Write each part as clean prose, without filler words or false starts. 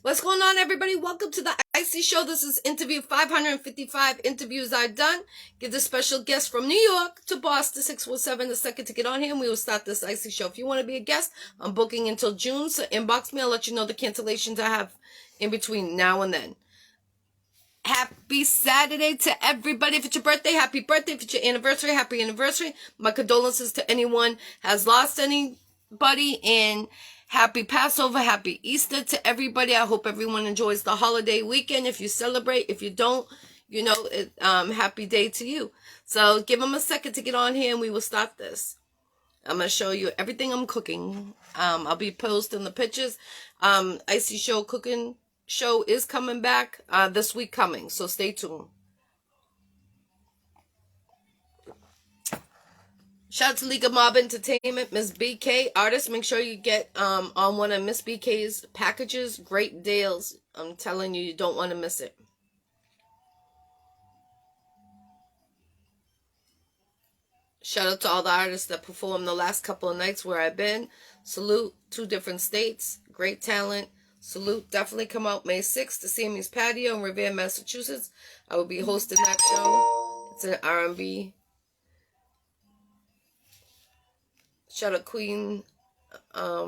What's going on, everybody? Welcome to the Iccy Show. This is interview 555 interviews I've done. Give the special guest from New York to Boston, 647, the second to get on here, and we will start this Iccy Show. If you want to be a guest, I'm booking until June, so inbox me. I'll let you know the cancellations I have in between now and then. Happy Saturday to everybody. If it's your birthday, happy birthday. If it's your anniversary, happy anniversary. My condolences to anyone has lost anybody, and happy Passover, happy Easter to everybody. I hope everyone enjoys the holiday weekend. If you celebrate, if you don't, happy day to you. So give them a second to get on here and we will start this. I'm going to show you everything I'm cooking. I'll be posting the pictures. Iccy Showw cooking show is coming back this week coming, so stay tuned. Shout out to League of Mob Entertainment, Miss BK artist. Make sure you get on one of Miss BK's packages. Great deals. I'm telling you, you don't want to miss it. Shout out to all the artists that performed the last couple of nights where I've been. Salute, 2 different states. Great talent. Salute, definitely come out May 6th to Sammy's Patio in Revere, Massachusetts. I will be hosting that show. It's an R&B. Shout out Queen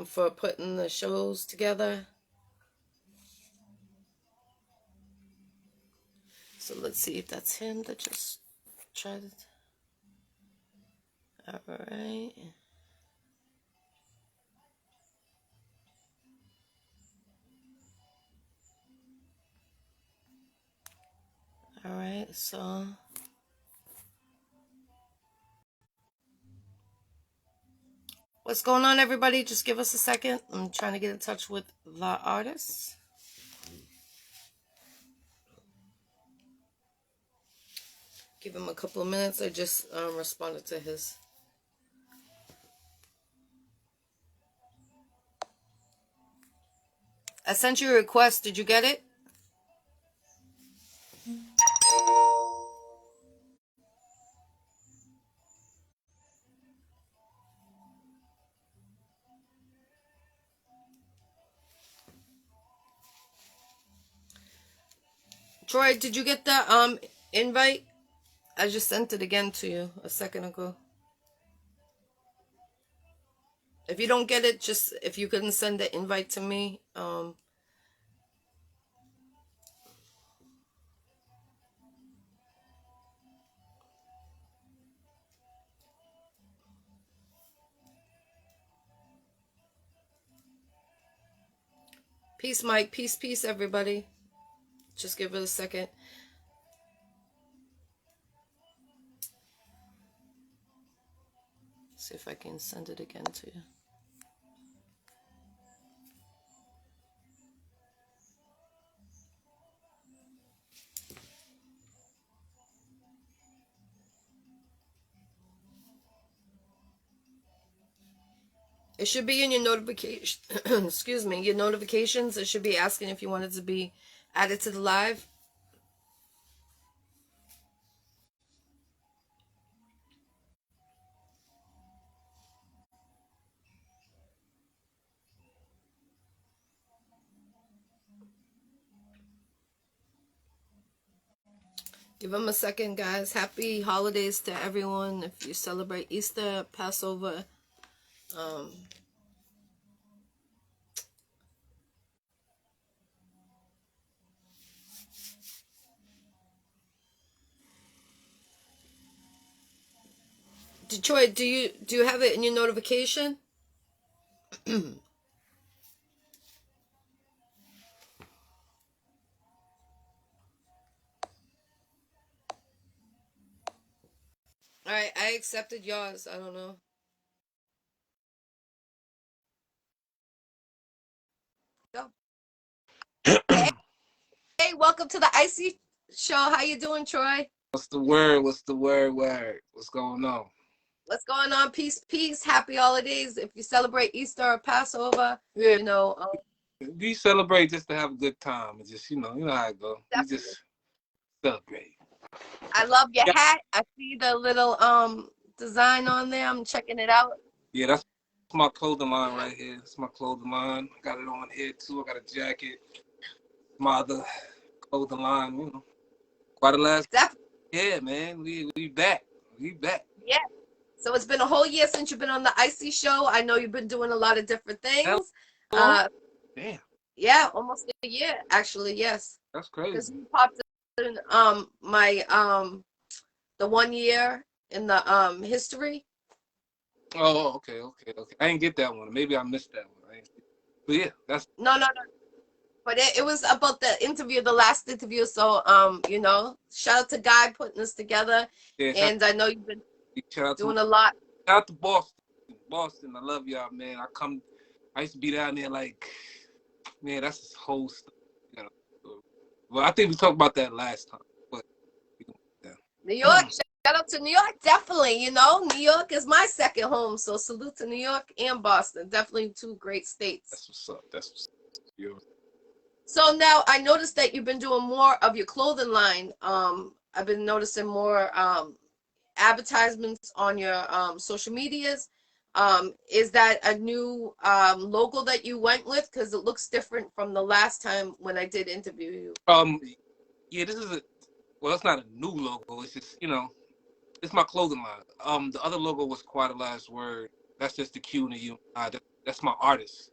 for putting the shows together. So let's see if that's him that just tried it. All right. All right, so what's going on, everybody? Just give us a second. I'm trying to get in touch with the artist. Give him a couple of minutes. I just responded to his. I sent you a request. Did you get it? Troy, did you get the invite? I just sent it again to you a second ago. If you don't get it, just if you couldn't send the invite to me, peace, Mike. Peace, everybody. Just give it a second. See if I can send it again to you. It should be in your notification. Excuse me, your notifications. It should be asking if you wanted to be added to the live. Give them a second, guys. Happy holidays to everyone. If you celebrate Easter, Passover, Detroit, do you have it in your notification? All right, I accepted yours. I don't know. Go. Hey, welcome to the Iccy Show. How you doing, Troy? What's the word? What's the word? What's going on? What's going on? Peace. Happy holidays. If you celebrate Easter or Passover, Yeah, we celebrate just to have a good time. And just, you know how it goes. We just celebrate. I love your hat. I see the little design on there. I'm checking it out. Yeah, that's my clothing line right here. It's my clothing line. I got it on here too. I got a jacket. my other clothing line, you know. Quite a last. Definitely. Yeah, man. We back. We back. Yeah. So it's been a whole year since you've been on the Iccy Show. I know you've been doing a lot of different things. Hello? Damn. Yeah, almost a year actually. Yes. That's Because crazy. you popped in my the 1 year in the history. Oh, okay. I didn't get that one. Maybe I missed that one. But yeah, that's No. But it was about the interview, the last interview. So shout out to Guy putting this together. yeah. And I know you've been Shout out to doing a lot. shout out to Boston. Boston, I love y'all, man. I used to be down there like, man, that's this whole stuff. You know. Well, I think we talked about that last time. But yeah. New York, shout out to New York, definitely. New York is my second home. So salute to New York and Boston. Definitely two great states. That's what's up. That's what's up. So now I noticed that you've been doing more of your clothing line. I've been noticing more advertisements on your social medias. Is that a new logo that you went with? Because it looks different from the last time when I did interview you. Yeah, this is it's not a new logo. It's just, it's my clothing line. The other logo was Quite a Last Word. That's just the Q and the U. That's my artist,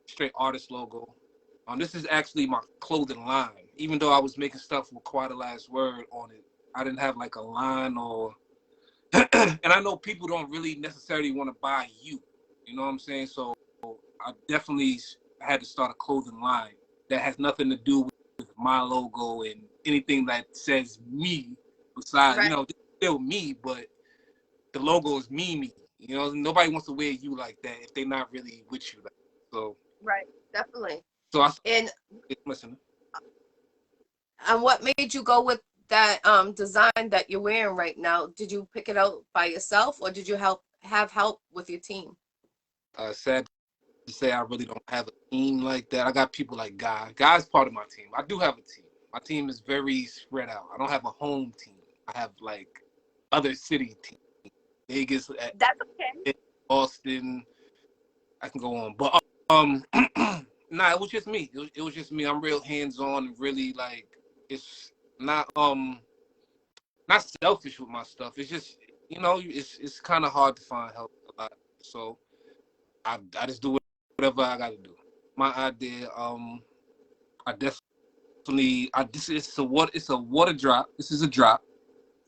straight artist logo. This is actually my clothing line. Even though I was making stuff with Quite a Last Word on it, I didn't have like a line or. And I know people don't really necessarily want to buy you. You know what I'm saying? So I definitely had to start a clothing line that has nothing to do with my logo and anything that says me. Besides, Right. it's still me, but the logo is me. Nobody wants to wear you like that if they're not really with you. So Right, definitely. So I And listen. and what made you go with that design that you're wearing right now? Did you pick it out by yourself, or did you have help with your team? Sad to say, I really don't have a team like that. I got people like Guy. Guy's part of my team. I do have a team. My team is very spread out. I don't have a home team. I have like other city teams. Vegas, That's okay. Boston. I can go on, but nah, it was just me. It was just me. I'm real hands on and really like. It's not selfish with my stuff. It's just it's kind of hard to find help a lot. So I just do whatever I got to do. My idea, I definitely, it's a water drop. This is a drop.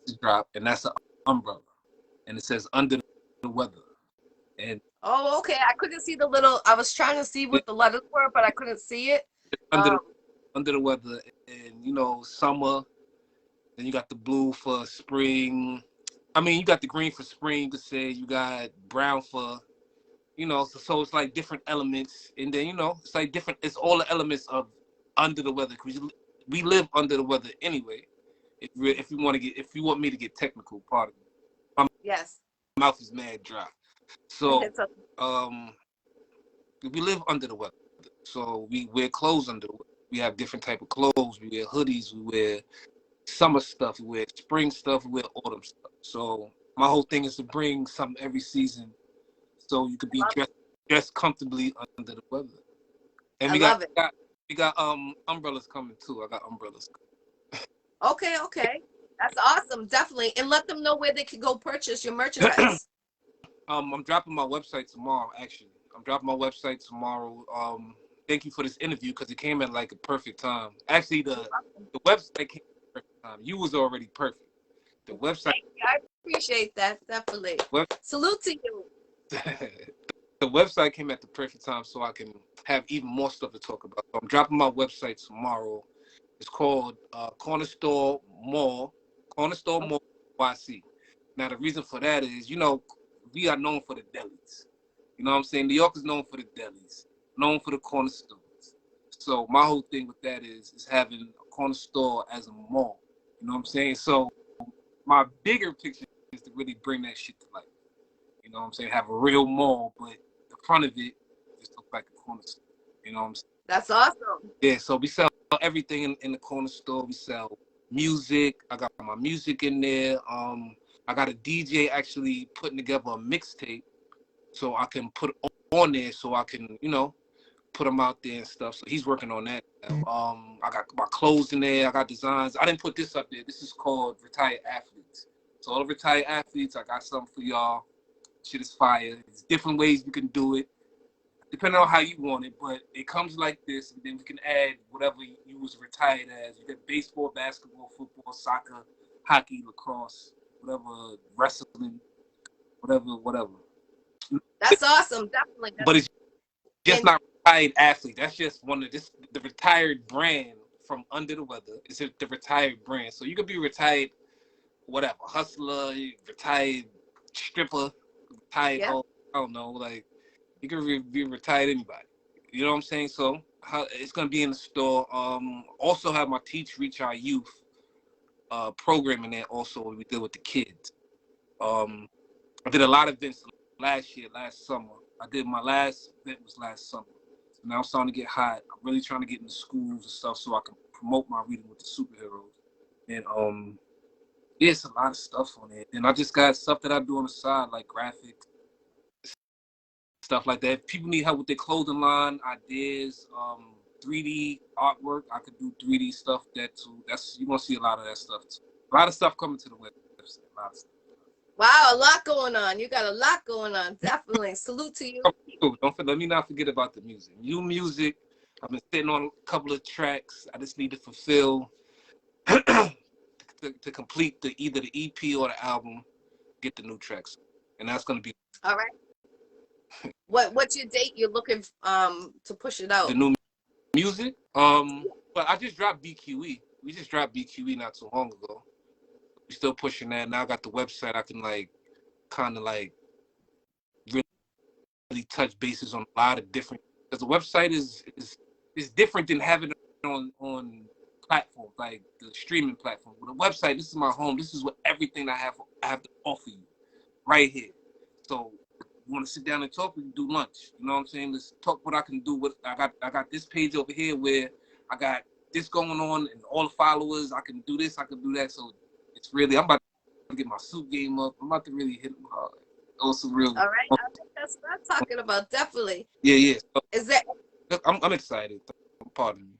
It's a drop, and that's an umbrella, and it says under the weather. And Oh, okay. I couldn't see the little. I was trying to see what the letters were, but I couldn't see it. Under the weather, and summer. Then you got the blue for spring. I mean, you got the green for spring. You could say you got brown for. So it's like different elements, and then it's like different. It's all the elements of under the weather, because we live under the weather anyway. If you want me to get technical, pardon me. My Yes. mouth is mad dry. So we live under the weather. So we wear clothes under the weather. We have different type of clothes. We wear hoodies. We wear summer stuff. We wear spring stuff. We wear autumn stuff. So my whole thing is to bring something every season, so you could be dressed comfortably under the weather. And we got umbrellas coming too. I got umbrellas. Okay. That's awesome. Definitely. And let them know where they can go purchase your merchandise. I'm dropping my website tomorrow, actually. I'm dropping my website tomorrow. Thank you for this interview, because it came at like a perfect time. Actually, the website came at a perfect time. You was already perfect. The website. Thank you. I appreciate that. Definitely. Salute to you. The website came at the perfect time, so I can have even more stuff to talk about. So I'm dropping my website tomorrow. It's called Cornerstore Mall YC. Now, the reason for that is, we are known for the delis. You know what I'm saying? New York is known for the delis, known for the corner stores. So my whole thing with that is having a corner store as a mall. You know what I'm saying? So my bigger picture is to really bring that shit to life. You know what I'm saying? Have a real mall, but the front of it just look like a corner store. You know what I'm saying? That's awesome. Yeah, so we sell everything in the corner store. We sell music. I got my music in there. I got a DJ actually putting together a mixtape, so I can put on there, so I can, put them out there and stuff. So he's working on that now. I got my clothes in there. I got designs. I didn't put this up there. This is called Retired Athletes. So all the retired athletes, I got something for y'all. Shit is fire. There's different ways you can do it, depending on how you want it. But it comes like this, and then we can add whatever you was retired as. You got baseball, basketball, football, soccer, hockey, lacrosse, whatever, wrestling, whatever. That's awesome. Definitely. But it's just not retired athlete. That's just one of this the retired brand from Under the Weather. It's the retired brand. So you could be retired, whatever, hustler, retired stripper, retired hoe. I don't know, like you could be retired anybody. You know what I'm saying? So it's gonna be in the store. Also have my Teach Reach Our Youth program in there. Also we deal with the kids. I did a lot of events last summer. I did my last event was last summer. So now I'm starting to get hot. I'm really trying to get into schools and stuff so I can promote my reading with the superheroes. And yeah, it's a lot of stuff on it. And I just got stuff that I do on the side, like graphics, stuff like that. If people need help with their clothing line, ideas, 3D artwork, I could do 3D stuff that too. You're gonna see a lot of that stuff too. A lot of stuff coming to the website. A lot of stuff. Wow, a lot going on. You got a lot going on. Definitely. Salute to you. Let me not forget about the music. New music. I've been sitting on a couple of tracks. I just need to fulfill to complete either the EP or the album. Get the new tracks, and that's gonna be all right. What's your date? You're looking to push it out. The new music. But I just dropped BQE. We just dropped BQE not too long ago. We're still pushing that. Now I got the website. I can kind of really touch bases on a lot of different. Because the website is different than having it on platforms like the streaming platform. With a website, this is my home. This is what everything I have to offer you right here. So you want to sit down and talk, we can do lunch. You know what I'm saying? Let's talk what I can do. I got this page over here where I got this going on and all the followers. I can do this, I can do that. So it's really, I'm about to get my suit game up. I'm about to really hit them hard. Also real. All right, I think that's what I'm talking about. Definitely. Yeah. So, is that? I'm excited. Pardon me.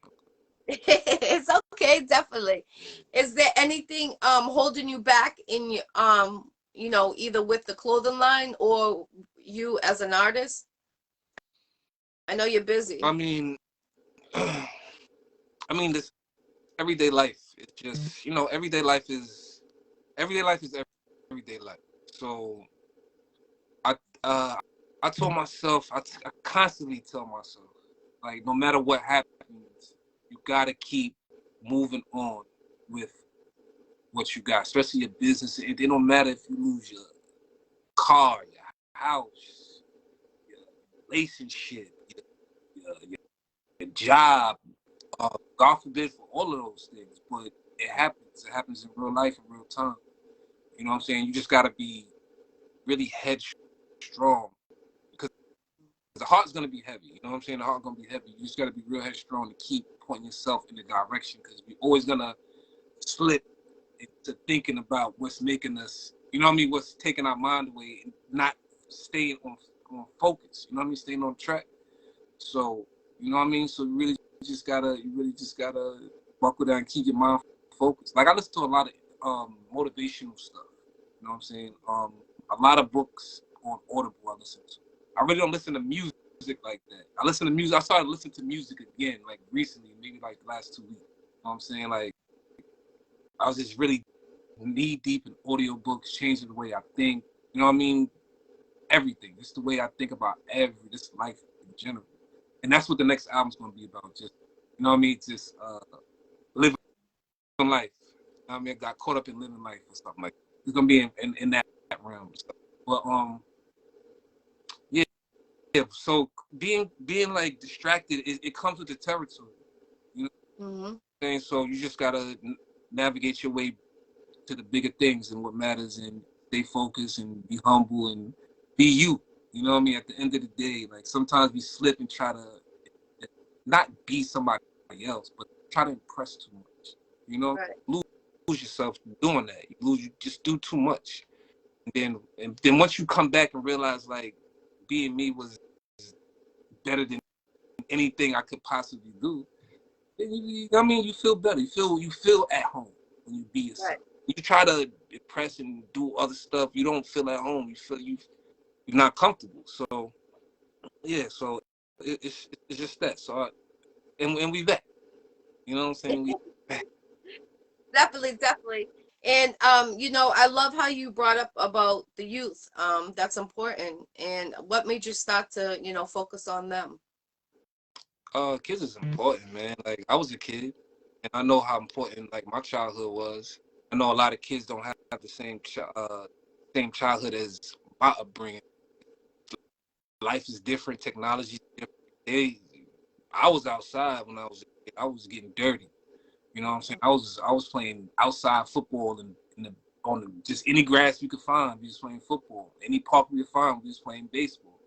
It's okay, definitely. Is there anything holding you back in your either with the clothing line or you as an artist? I know you're busy. I mean this everyday life. It's just everyday life is everyday life. So I told myself, I constantly tell myself, like, no matter what happens, you gotta keep moving on with what you got, especially your business. It don't matter if you lose your car, your house, your relationship, your job, God forbid for all of those things, but it happens. It happens in real life, in real time. You know what I'm saying? You just gotta be really headstrong because the heart's gonna be heavy. You know what I'm saying? The heart's gonna be heavy. You just gotta be real headstrong to keep pointing yourself in the direction because we're always gonna slip into thinking about what's making us, what's taking our mind away and not staying on focus. You know what I mean? Staying on track. So, So you really just gotta buckle down and keep your mind focused. Like I listen to a lot of motivational stuff. You know what I'm saying? A lot of books on Audible I listen to. I really don't listen to music like that. I listen to music. I started listening to music again, like recently, maybe like the last 2 weeks. You know what I'm saying? Like I was just really knee deep in audiobooks, changing the way I think. You know what I mean? Everything. It's the way I think about this life in general. And that's what the next album's gonna be about. Just just living life. I got caught up in living life or something like that. It's gonna be in that realm and stuff. But yeah. So being like distracted, it comes with the territory. You know what I'm saying? So you just gotta navigate your way to the bigger things and what matters, and stay focused and be humble and be you. You know what I mean? At the end of the day, like sometimes we slip and try to not be somebody else, but try to impress too much. Right. Lose yourself doing that. You just do too much, and then once you come back and realize like being me was better than anything I could possibly do, then you feel better. You feel at home when you be yourself. Right. You try to impress and do other stuff, you don't feel at home. You feel you're not comfortable. So yeah, so it's just that. So and we back. You know what I'm saying? We back. Definitely. And I love how you brought up about the youth. That's important. And what made you start to, focus on them? Kids is important, man. Like I was a kid, and I know how important like my childhood was. I know a lot of kids don't have the same childhood as my upbringing. Life is different. Technology is different. I was outside when I was a kid. I was getting dirty. You know what I'm saying? I was playing outside football and just any grass we could find. We was playing football. Any park we could find, we was playing baseball.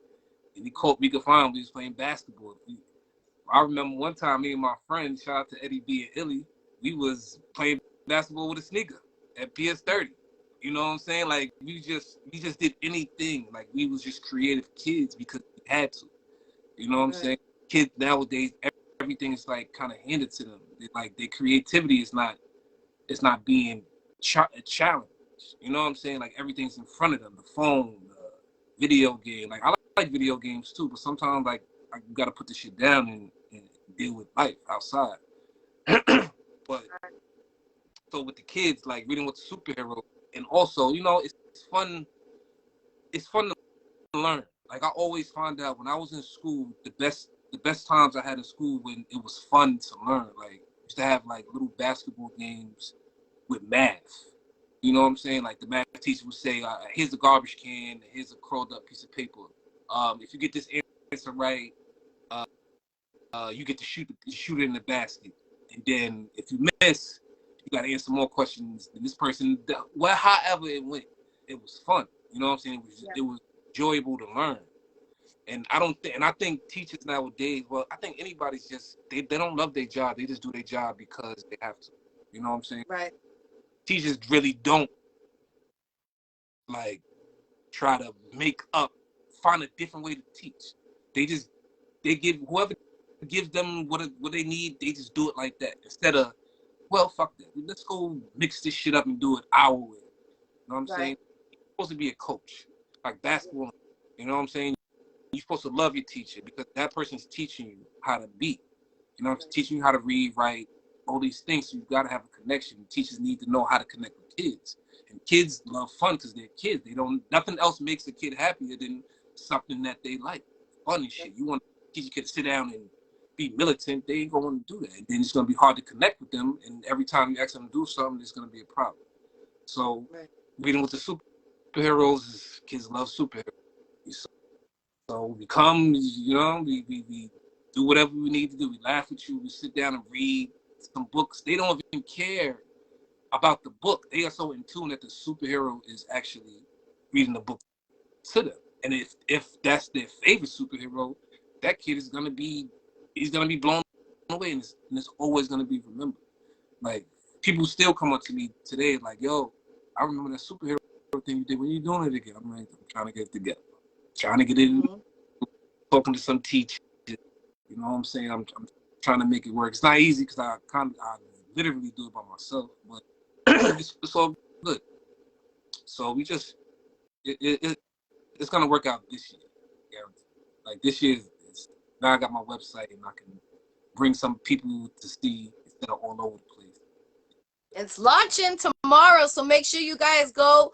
Any court we could find, we was playing basketball. I remember one time, me and my friend, shout out to Eddie B and Illy, we was playing basketball with a sneaker at PS30. You know what I'm saying? Like we just did anything. Like we was just creative kids because we had to. You know what I'm saying? Kids nowadays, everything is like kind of handed to them. Like their creativity is not being challenged. You know what I'm saying? Like everything's in front of them. The phone, the video game. Like I like video games too, but sometimes like I gotta put the shit down and deal with life outside. But so with the kids, like reading with the superhero, and also, it's fun. It's fun to learn. Like I always find out when I was in school, the best times I had in school when it was fun to learn. Like used to have like little basketball games with math. You know what I'm saying? Like the math teacher would say, "Here's a garbage can. Here's a curled up piece of paper. If you get this answer right, you get to shoot it in the basket. And then if you miss, you got to answer more questions than this person. Well, however it went, it was fun. You know what I'm saying? It was enjoyable to learn. And I think teachers nowadays, well, I think anybody's just they don't love their job. They just do their job because they have to. You know what I'm saying? Right. Teachers really don't like try to find a different way to teach. They give whoever gives them what they need. They just do it like that instead of, well, fuck that. Let's go mix this shit up and do it our way. You know what I'm saying? You're supposed to be a coach, like basketball. You know what I'm saying? You're supposed to love your teacher because that person's teaching you how to be. You know, teaching you how to read, write, all these things. So you got to have a connection. Teachers need to know how to connect with kids. And kids love fun because they're kids. Nothing else makes a kid happier than something that they like. Fun and shit. You want to teach a kid to sit down and be militant, they ain't going to want to do that. And then it's going to be hard to connect with them. And every time you ask them to do something, there's going to be a problem. So reading with the superheroes, kids love superheroes. So we come, we do whatever we need to do. We laugh with you. We sit down and read some books. They don't even care about the book. They are so in tune that the superhero is actually reading the book to them. And if that's their favorite superhero, that kid is gonna be blown away, and it's always gonna be remembered. Like people still come up to me today, like, "Yo, I remember that superhero thing you did. When you doing it again?" I'm like, "I'm trying to get it together. Trying to get it in." Talking to some teachers, you know what I'm saying? I'm trying to make it work. It's not easy because I literally do it by myself, but it's all good. So we just it's gonna work out this year, guaranteed. Like this year, now I got my website and I can bring some people to see instead of all over the place. It's launching tomorrow, so make sure you guys go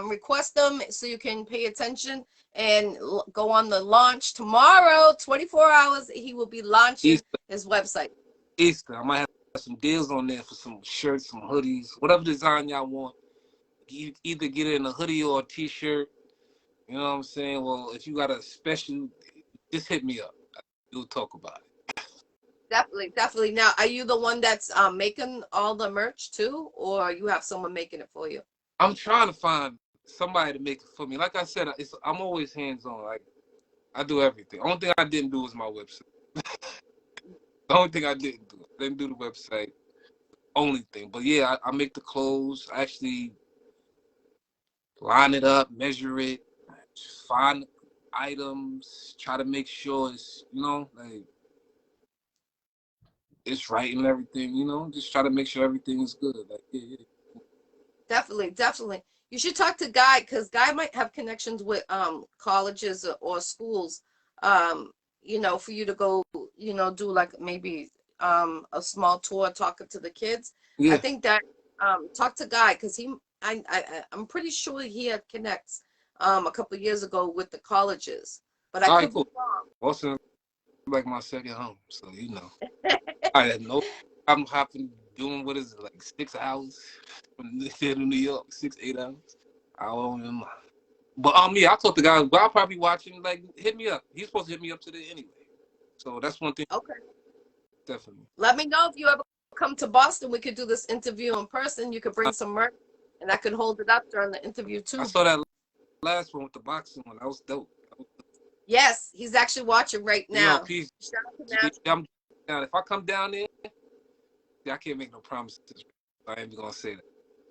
request them so you can pay attention and go on the launch tomorrow. 24 hours, he will be launching his website. Easter, I might have some deals on there for some shirts, some hoodies, whatever design y'all want. You either get it in a hoodie or a t-shirt. You know what I'm saying? Well, if you got a special, just hit me up. We'll talk about it. Definitely. Now, are you the one that's making all the merch too, or you have someone making it for you? I'm trying to find somebody to make it for me. Like I said, I'm always hands-on. Like I do everything. Only thing I didn't do was my website. The only thing I didn't do. I didn't do the website. Only thing. But yeah, I make the clothes. I actually line it up, measure it, find items, try to make sure it's, like it's right and everything, just try to make sure everything is good. Like, yeah. Definitely, definitely. You should talk to Guy because Guy might have connections with colleges or schools, for you to go, do like maybe a small tour talking to the kids. I Yeah. think that talk to Guy because I'm pretty sure he had connects a couple of years ago with the colleges, but I All right, could be cool. Boston like my second home, so I had no problem hopping, doing what is it, like 6 hours from there to New York, 6, 8 hours. I don't even mind. But yeah, I told the guys, but I'll probably watch him. Like, hit me up. He's supposed to hit me up today anyway. So that's one thing, okay. definitely. Let me know if you ever come to Boston. We could do this interview in person. You could bring some merch, and I could hold it up during the interview I too. saw that last one with the boxing one. That was dope. Yes, he's actually watching right Yo, now. peace. Shout out to Yeah, National. I'm down. If I come down there, I can't make no promises. I ain't gonna say that.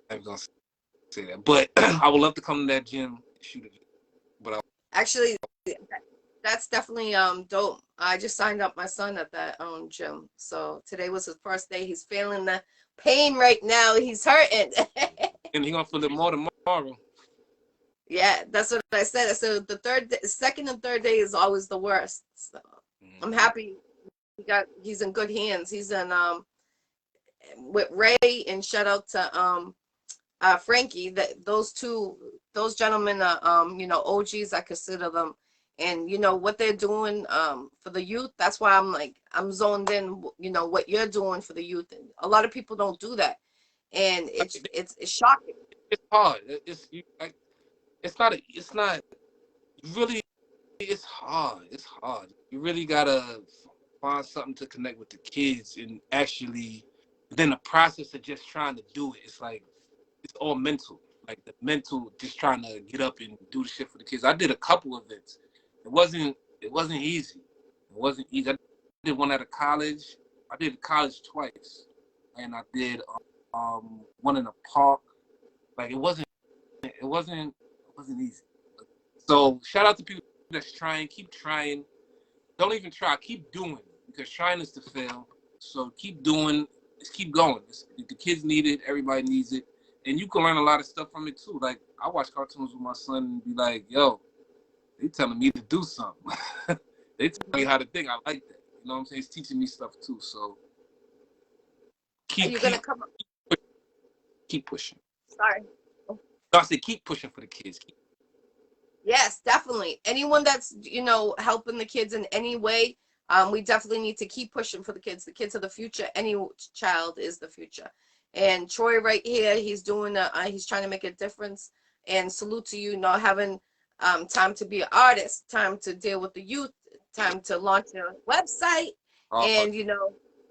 I ain't gonna say that. But I would love to come to that gym and shoot it. But Actually, that's definitely dope. I just signed up my son at that gym. So today was his first day. He's feeling the pain right now. He's hurting. and he gonna feel it more tomorrow. Yeah, that's what I said. So the second and third day is always the worst. So I'm Mm-hmm. happy he's in good hands. He's in with Ray, and shout out to Frankie. That those gentlemen are OGs. I consider them, and what they're doing for the youth. That's why I'm zoned in. What you're doing for the youth, and a lot of people don't do that, and it's shocking. It's hard. It's not really. It's hard. It's hard. You really gotta find something to connect with the kids and actually. Then the process of just trying to do it, it's like it's all mental. Like the mental, just trying to get up and do the shit for the kids. I did a couple events. It wasn't. It wasn't easy. It wasn't easy. I did one at a college. I did college twice, and I did one in a park. Like it wasn't. It wasn't. It wasn't easy. So shout out to people that's trying. Keep trying. Don't even try. Keep doing because trying is to fail. So keep doing. Just keep going. The kids need it. Everybody needs it, and you can learn a lot of stuff from it too. Like I watch cartoons with my son and be like, "Yo, they telling me to do something. They tell me how to think. I like that. You know what I'm saying? It's teaching me stuff too. So Are keep you keep gonna come? keep pushing. Sorry. So I say keep pushing for the kids. Yes, definitely. Anyone that's, helping the kids in any way, we definitely need to keep pushing for the kids. The kids are the future. Any child is the future. And Troy right here, he's trying to make a difference. And salute to you, not having time to be an artist, time to deal with the youth, time to launch your website, Uh, and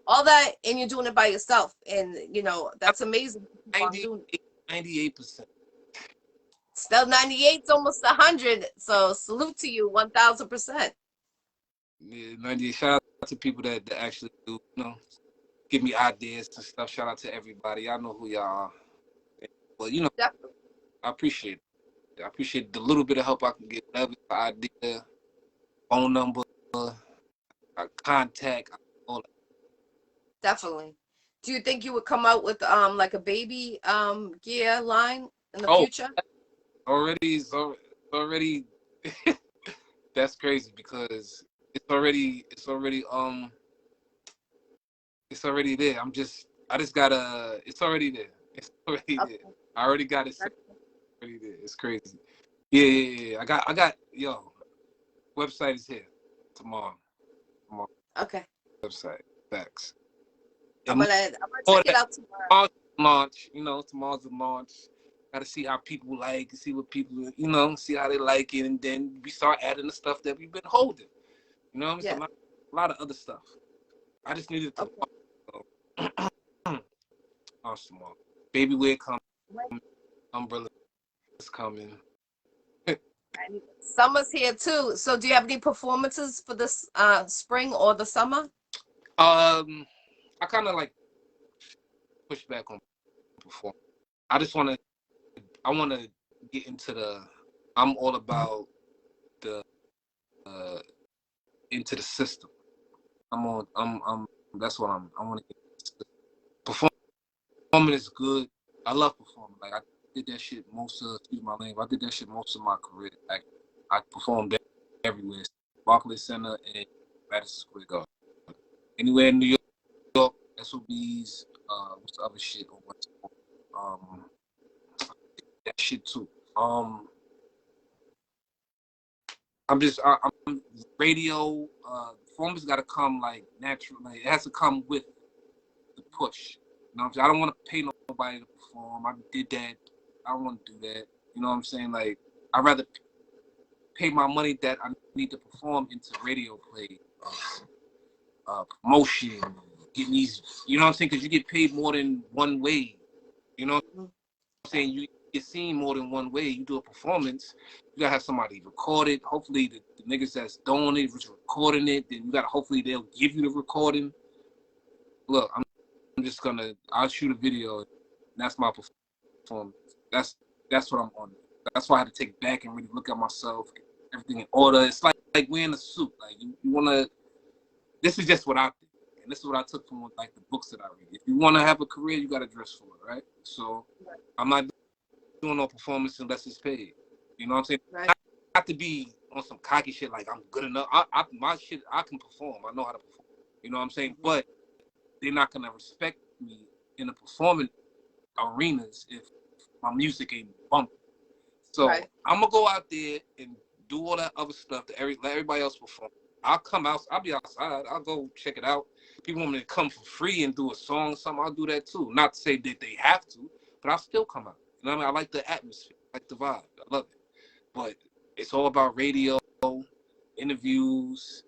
all that, and you're doing it by yourself. And that's amazing. Keep on 98, doing it. 98%. Still 98's almost 100. So salute to you 1000%. Yeah, 98. Shout out to people that actually do, give me ideas and stuff. Shout out to everybody. I know who y'all are. Well, Definitely. I appreciate it. I appreciate the little bit of help I can get. Whatever idea, phone number, contact, all that. Definitely. Do you think you would come out with like a baby gear line in the Oh, future? it's already that's crazy because it's already there. I just gotta it's already there. It's already there. Okay. I already got it set, already there. It's crazy. Yeah. I got website is here tomorrow. Tomorrow Okay. website. Facts. I'm And gonna I'm gonna more check it that out tomorrow. tomorrow's the launch, tomorrow's the launch. Gotta see how people like, see what people, see how they like it, and then we start adding the stuff that we've been holding. You know what I mean? It's Yes. a lot of other stuff. I just needed to Okay. launch tomorrow. Baby wear coming, Wait, umbrella is coming. and summer's here too. So do you have any performances for this spring or the summer? I kind of like push back on performance. I just I want to get into I'm all about the into the system. That's what I want to get. Performing is good. I love performing. Like I did that shit excuse my language, I did that shit most of my career. Like I performed everywhere. Barclays Center and Madison Square Garden. Anywhere in New York, SOBs, what's the other shit? That shit too. I'm radio. Performance got to come like natural. Like it has to come with the push. You know what I'm saying? I don't want to pay nobody to perform. I did that. I don't want to do that. You know what I'm saying? Like I'd rather pay my money that I need to perform into radio play, promotion, getting these. You know what I'm saying? Because you get paid more than one way. You know what I'm saying? You get seen more than one way. You do a performance, you gotta have somebody record it. Hopefully the niggas that's doing it was recording it. Then you gotta hopefully they'll give you the recording. Look, I'll shoot a video. And that's my performance. That's what I'm on. That's why I had to take it back and really look at myself, everything in order. It's like wearing a suit. Like you wanna. This is just what I think, and this is what I took from like the books that I read. If you want to have a career, you gotta dress for it, right? So I'm not doing no performance unless it's paid. You know what I'm saying? Right. I have to be on some cocky shit like I'm good enough. My shit, I can perform. I know how to perform. You know what I'm saying? But they're not gonna respect me in the performing arenas if my music ain't bumping. So I'm gonna go out there and do all that other stuff that let everybody else perform. I'll come out. I'll be outside. I'll go check it out. People want me to come for free and do a song or something. I'll do that too. Not to say that they have to, but I'll still come out. You know what I mean? I like the atmosphere. I like the vibe. I love it. But it's all about radio, interviews,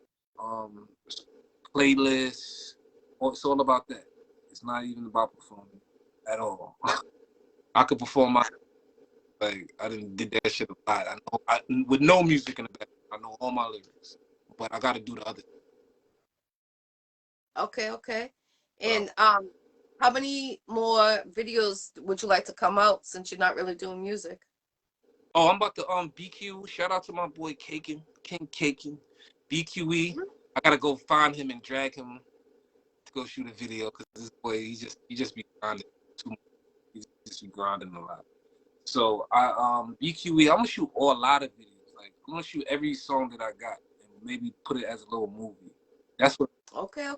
playlists. It's all about that. It's not even about performing at all. I could perform like I did that shit a lot. I know with no music in the back. I know all my lyrics, but I got to do the other. Okay. And how many more videos would you like to come out since you're not really doing music? Oh, I'm about to BQ. Shout out to my boy King Caking, BQE. I gotta go find him and drag him to go shoot a video because this boy he just be grinding too much. He just be grinding a lot. So BQE. I'm gonna shoot a lot of videos. Like I'm gonna shoot every song that I got and maybe put it as a little movie. That's what. Okay.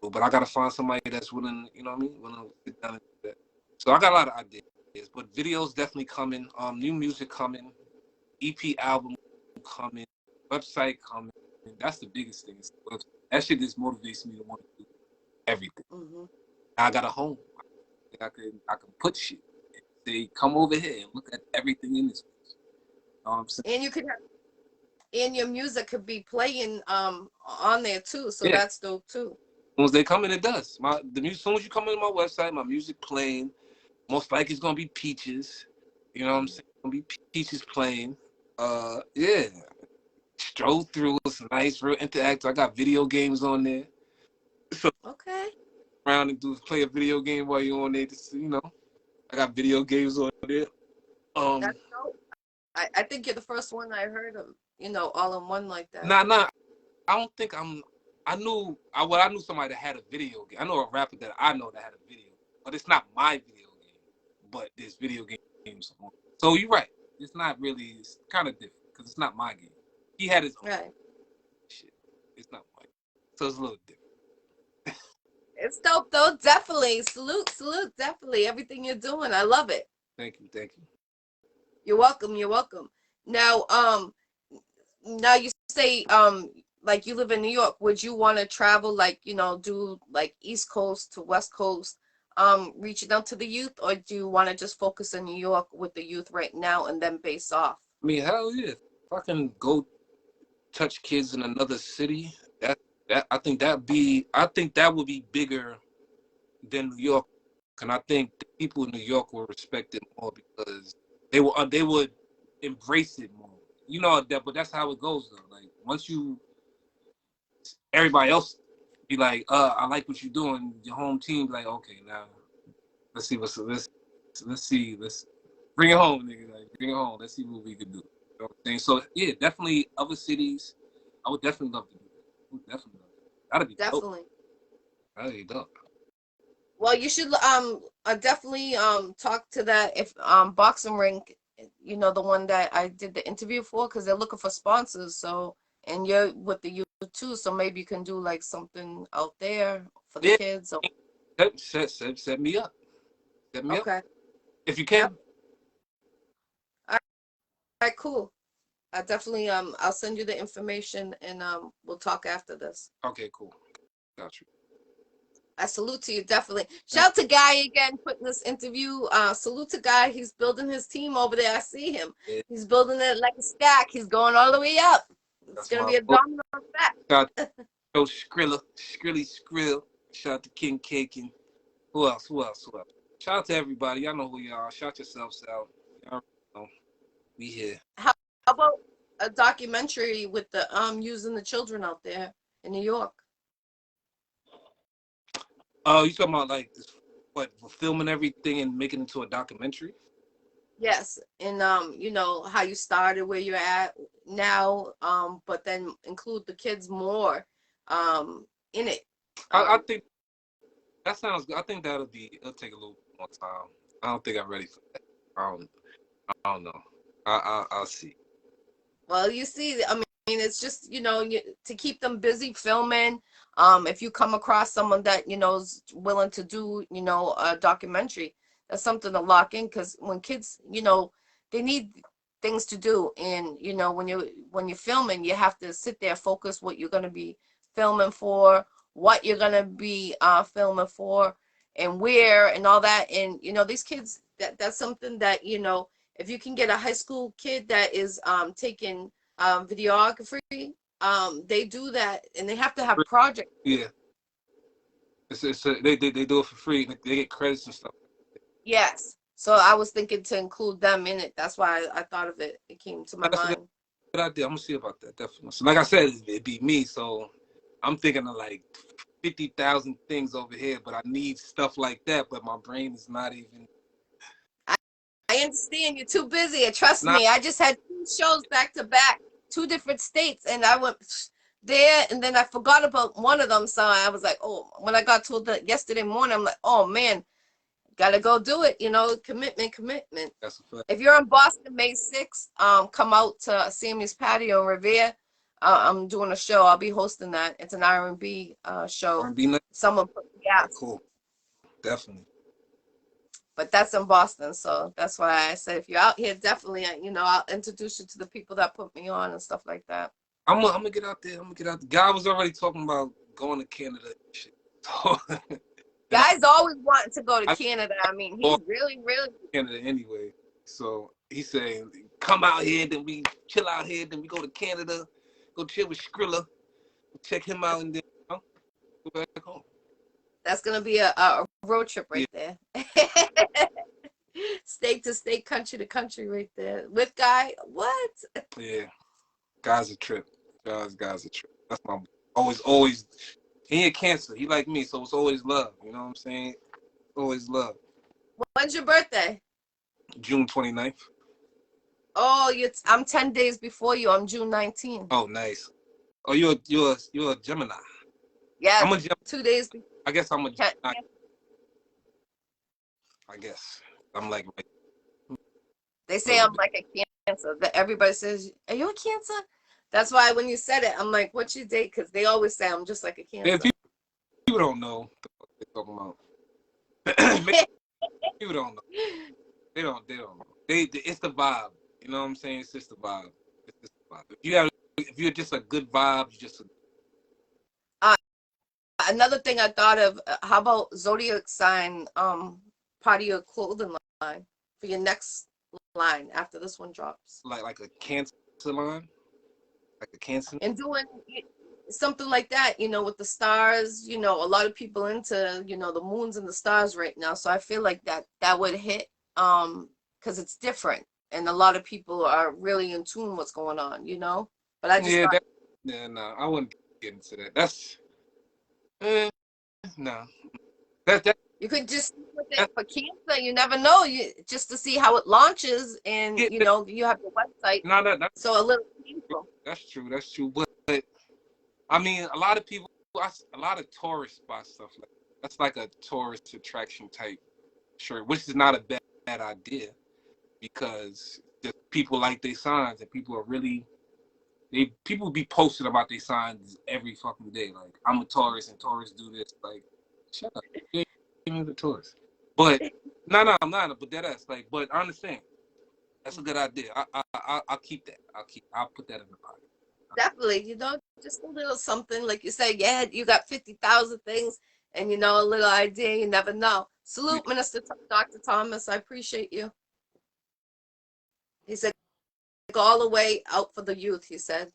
But I gotta find somebody that's willing. You know what I mean? Willing to sit down and do that. So I got a lot of ideas. But videos definitely coming. New music coming. EP album coming. Website coming. That's the biggest thing. That shit just motivates me to want to do everything. I got a home. I can put shit. And say, come over here and look at everything in this place. You know what I'm saying? And you could have, and your music could be playing on there too. So that's dope too. As soon as they come in, it does. As soon as you come into my website, my music playing. Most likely it's gonna be Peaches. You know what I'm saying? It's gonna be Peaches playing. Yeah. Stroll through. It's nice, real interactive. I got video games on there. So around and play a video game while you're on there. Just, you know, I got video games on there. That's dope. I think you're the first one I heard of, all in one like that. Nah. I don't think I knew somebody that had a video game. I know a rapper that I know that had a video, but it's not my video game. But there's video games on. So you're right. It's not really. It's kind of different because it's not my game. He had his own shit. It's not mine. So it's a little different. It's dope though. Definitely. Salute. Definitely. Everything you're doing. I love it. Thank you. You're welcome. Now, you say, like you live in New York, would you want to travel, like, do like East Coast to West Coast, reaching out to the youth, or do you want to just focus in New York with the youth right now and then base off? I mean, hell yeah. If I can go touch kids in another city, I think that would be bigger than New York. And I think the people in New York will respect it more because they would embrace it more. You know that, but that's how it goes though. Like once everybody else be like, I like what you're doing. Your home team be like, okay, now let's bring it home, nigga. Like, bring it home. Let's see what we can do. You know what I'm saying? So yeah, definitely other cities. I would definitely love to do that. I would definitely love that. That'd be Definitely. dope. That'd be dope. Well, you should definitely talk to that if boxing ring, you know, the one that I did the interview for, because they're looking for sponsors. So, and you're with the youth too, so maybe you can do like something out there for the Yeah. kids. So, Set me up. Set me up. okay. If you Yep. can. All right, cool. I definitely I'll send you the information and we'll talk after this. Okay, cool. Got you. I salute to you, definitely. Shout out to Guy again, putting this interview. Salute to Guy. He's building his team over there. I see him. Yeah. He's building it like a stack. He's going all the way up. It's going to be a domino effect. Shout out to Skrilla, Skrill. Shout out to King Cake and who else? Shout out to everybody. Y'all know who you are. Shout yourselves out. Y'all know. We here. How about a documentary with the using the children out there in New York? Oh, you talking about like this, what, filming everything and making it into a documentary? Yes, and you know how you started, where you're at now, but then include the kids more in it. I think that sounds good. I think it'll take a little more time. I don't think I'm ready for that. I don't know. I'll see. Well, you see, I mean, it's just, you know, to keep them busy filming. If you come across someone that, you know, is willing to do, you know, a documentary, that's something to lock in, because when kids, you know, they need things to do. And, you know, when you're filming, you have to sit there, focus what you're going to be filming for, what you're going to be filming for, and where, and all that. And, you know, these kids, that's something that, you know, if you can get a high school kid that is taking videography, they do that, and they have to have projects. Yeah, they do it for free. They get credits and stuff. Yes. So I was thinking to include them in it. That's why I thought of it. It came to my mind. Good idea. I'm gonna see about that, definitely. So like I said, it'd be me. So I'm thinking of like 50,000 things over here, but I need stuff like that. But my brain is not even. I understand you're too busy. And trust me, I just had 2 shows back to back, 2 different states, and I went there, and then I forgot about one of them. So I was like, oh, when I got told that yesterday morning, I'm like, oh man, gotta go do it. You know, commitment. That's a fact. If you're in Boston, May 6th, come out to Sammy's Patio in Revere. I'm doing a show. I'll be hosting that. It's an R&B show. R&B night? Someone put me out. Cool. Definitely. But that's in Boston, so that's why I said if you're out here, definitely, you know, I'll introduce you to the people that put me on and stuff like that. I'm gonna get out there. Guy was already talking about going to Canada and shit. So, Guy's always wanting to go to Canada. I mean, he's really Canada anyway. So he's saying, come out here, then we chill out here, then we go to Canada, go chill with Skrilla, check him out, and then go back home. That's gonna be a road trip right there. State to state, country to country, right there with Guy. What? Yeah, Guy's a trip. Guy's a trip. That's my always. He ain't Cancer. He like me, so it's always love. You know what I'm saying? Always love. When's your birthday? June 29th. Oh, I'm 10 days before you. I'm June 19th. Oh, nice. Oh, you're a Gemini. Yeah, I'm a Gemini. 2 days before. I guess I'm a Gemini. I guess I'm like. They say I'm like a Cancer. That everybody says, "Are you a Cancer?" That's why when you said it, I'm like, "What's your date?" Because they always say I'm just like a Cancer. If people don't know what they're talking about. People don't know. They don't know. It's the vibe. You know what I'm saying? It's just the vibe. It's just the vibe. If you're just a good vibe, you just. Another thing I thought of, how about zodiac sign part of your clothing line for your next line after this one drops? Like a Cancer line? Like a Cancer? And doing something like that, you know, with the stars, you know, a lot of people into, you know, the moons and the stars right now. So I feel like that would hit because it's different. And a lot of people are really in tune what's going on, you know? But I just no, I wouldn't get into that. That's no. That you could just with it for Cancer. You never know. You just to see how it launches, and you know you have your website. No, so a little painful. That's true. But I mean, a lot of people, a lot of tourists buy stuff like that. That's like a tourist attraction type shirt, which is not a bad idea because just people like their signs and people are really people be posting about their signs every fucking day. Like, I'm a tourist and tourists do this. Like, shut up. You ain't even a tourist. But no, I'm not. But that ass, like, but I understand. That's a good idea. I'll keep that. I'll put that in the pocket. Definitely, just a little something, like you say, yeah, you got 50,000 things, and a little idea, you never know. Salute, Minister Dr. Thomas. I appreciate you. He said, go all the way out for the youth, he said.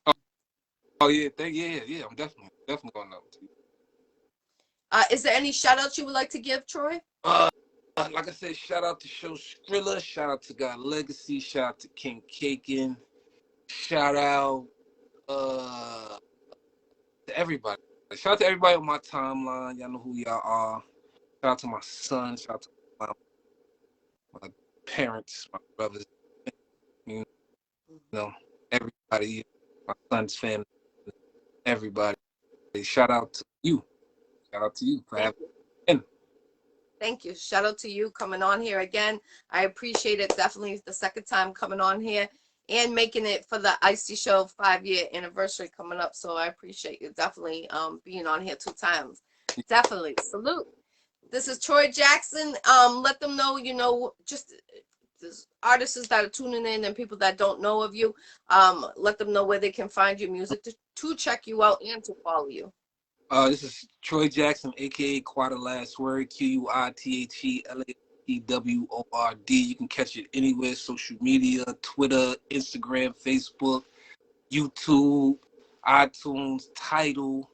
Oh yeah, yeah. I'm definitely going up to you. Is there any shout outs you would like to give, Troy? Like I said, shout out to Show Skrilla, shout out to God Legacy, shout out to King Kakin, shout out to everybody. Shout out to everybody on my timeline. Y'all know who y'all are. Shout out to my son. Shout out to my parents, my brothers. You know, everybody. My son's family. Everybody. Shout out to you. Shout out to you for having me. Thank you. Shout out to you coming on here again. I appreciate it. Definitely the second time coming on here and making it for the Iccy Showw 5-year anniversary coming up. So I appreciate you definitely being on here 2 times. Definitely. Salute. This is Troy Jackson. Let them know, just artists that are tuning in and people that don't know of you, let them know where they can find your music to check you out and to follow you. This is Troy Jackson, aka Quite a Last Word, QUITHELASWORD. You can catch it anywhere: social media, Twitter, Instagram, Facebook, YouTube, iTunes, Tidal.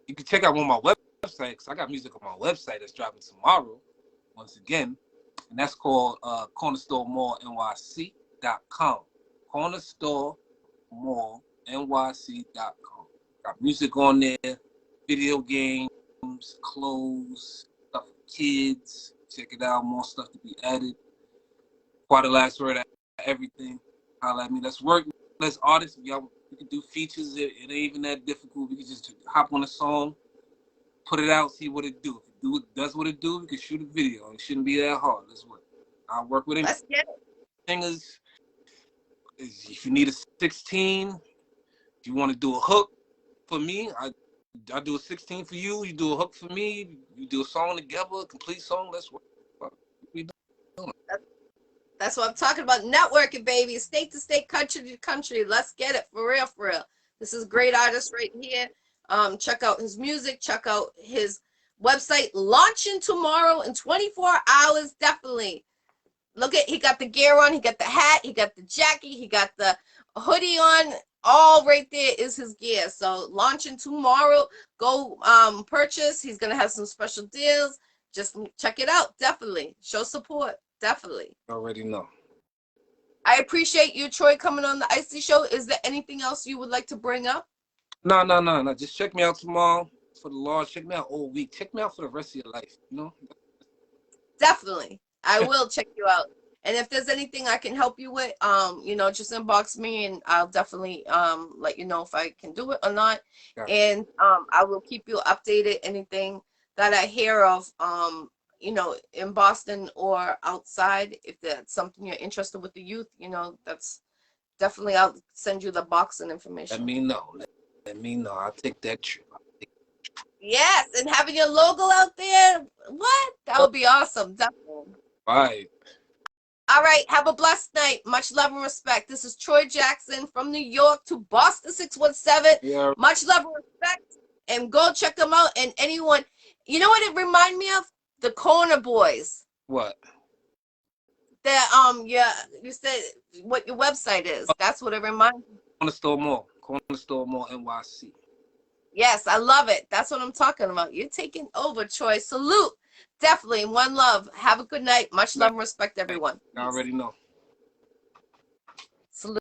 You can check out one of my websites because I got music on my website that's dropping tomorrow. Once again, and that's called CornerStoreMallNYC.com. CornerStoreMallNYC.com. Got music on there, video games, clothes, stuff for kids. Check it out, more stuff to be added. Quite a Last Word at everything. Holla at me. Let's work. Let's artists. We can do features. It ain't even that difficult. We can just hop on a song, put it out, see what it do. If it does what it do, we can shoot a video. It shouldn't be that hard. Let's work. I'll work with him. Let's get it. Singers, if you need a 16, if you want to do a hook for me, I do a 16 for you. You do a hook for me. You do a song together, a complete song. Let's work. That's what I'm talking about. Networking, baby. State to state, country to country. Let's get it. For real, for real. This is great artist right here. Check out his music. Check out his website. Launching tomorrow in 24 hours. Definitely. Look at, he got the gear on. He got the hat. He got the jacket. He got the hoodie on. All right there is his gear. So launching tomorrow. Go purchase. He's going to have some special deals. Just check it out. Definitely. Show support. Definitely. Already know. I appreciate you, Troy, coming on the Iccy Showw. Is there anything else you would like to bring up? No. Just check me out tomorrow for the launch. Check me out all week. Check me out for the rest of your life. Definitely. I will check you out. And if there's anything I can help you with, just inbox me and I'll definitely let you know if I can do it or not. Yeah. And I will keep you updated. Anything that I hear of, in Boston or outside, if that's something you're interested with the youth, that's definitely, I'll send you the boxing information. Let me know. I'll take that trip. Yes, and having your logo out there, what? That would be awesome. Definitely. Right. All right. Have a blessed night. Much love and respect. This is Troy Jackson from New York to Boston 617. Yeah. Much love and respect. And go check them out. And anyone, you know what it reminded me of? The Corner Boys. What? You said what your website is. That's what it reminds me. Corner Store Mall NYC. Yes, I love it. That's what I'm talking about. You're taking over, Troy. Salute. Definitely. One love. Have a good night. Much love and respect, everyone. I already know.